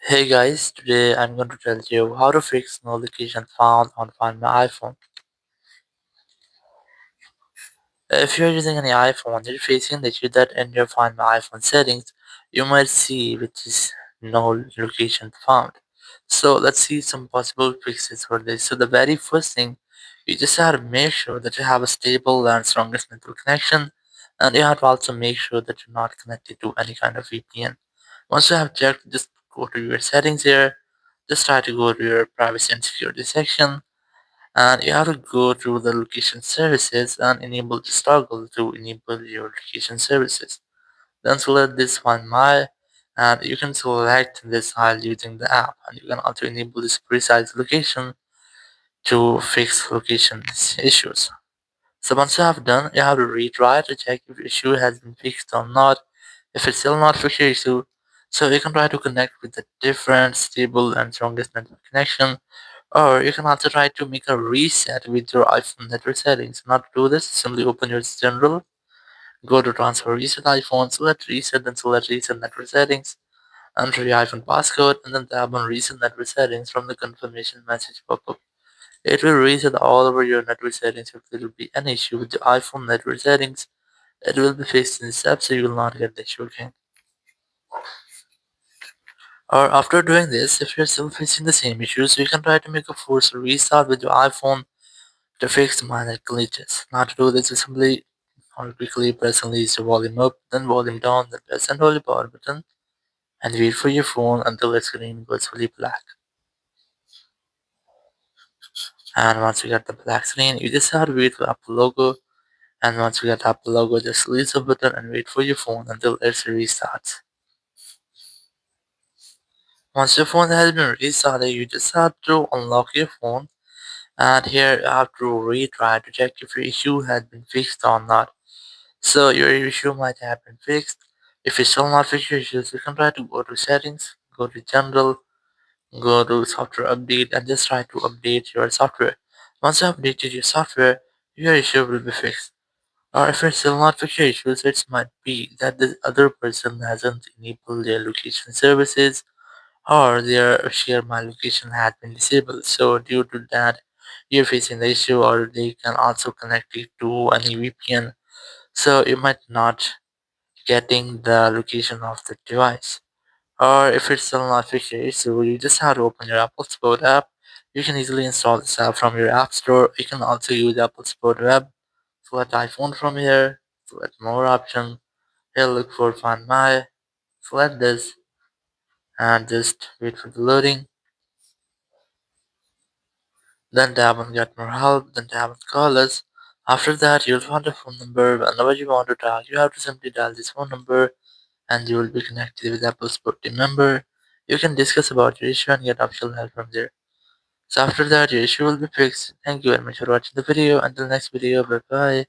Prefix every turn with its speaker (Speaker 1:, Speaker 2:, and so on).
Speaker 1: Hey guys, today I'm going to tell you how to fix no location found on Find My iPhone. If you're using any iPhone, you're facing the issue that in your Find My iPhone settings, you might see which is no location found. So let's see some possible fixes for this. So the very first thing, you just have to make sure that you have a stable and strongest network connection, and you have to also make sure that you're not connected to any kind of VPN. Once you have checked, just go to your settings here. Just try to go to your privacy and security section, and you have to go to the location services and enable the toggle to enable your location services. Then select this Find My, and you can select this while using the app, and you can also enable this precise location to fix location issues. So once you have done, you have to retry to check if the issue has been fixed or not. If it's still not fixed your issue, so you can try to connect with a different, stable, and strongest network connection, or you can also try to make a reset with your iPhone network settings. Not to do this, simply open your general, go to transfer reset iPhone, select reset, then select reset network settings, enter your iPhone passcode, and then tap on reset network settings from the confirmation message pop-up. It will reset all over your network settings. If there will be an issue with the iPhone network settings, it will be fixed in steps so you will not get the issue again. Or after doing this, if you're still facing the same issues, you can try to make a forced restart with your iPhone to fix minor glitches. Now to do this, you simply or quickly press and release the volume up, then volume down, then press and hold the power button, and wait for your phone until the screen goes fully black. And once you get the black screen, you just have to wait for Apple logo. And once you get Apple logo, just release the button and wait for your phone until it restarts. Once your phone has been restarted, you just have to unlock your phone, and here you have to retry to check if your issue has been fixed or not. So your issue might have been fixed. If you still not fix your issues, you can try to go to settings, go to general, go to software update, and just try to update your software. Once you updated your software, your issue will be fixed. Or if it's still not fixed your issues, it might be that the other person hasn't enabled their location services, or their share my location had been disabled. So due to that, you're facing the issue, or they can also connect it to any VPN. So you might not getting the location of the device. Or if it's still not fixed your issue, you just have to open your Apple Sport app. You can easily install this app from your app store. You can also use Apple Sport web. Select iPhone from here. Select more option. Here look for Find My. Select this and just wait for the loading. Then tap on Get More Help. Then tap on Call Us. After that, you'll find a phone number. Whenever you want to talk, you have to simply dial this phone number, and you will be connected with Apple Support team member. You can discuss about your issue and get official help from there. So after that, your issue will be fixed. Thank you very much for watching the video. Until next video, bye bye.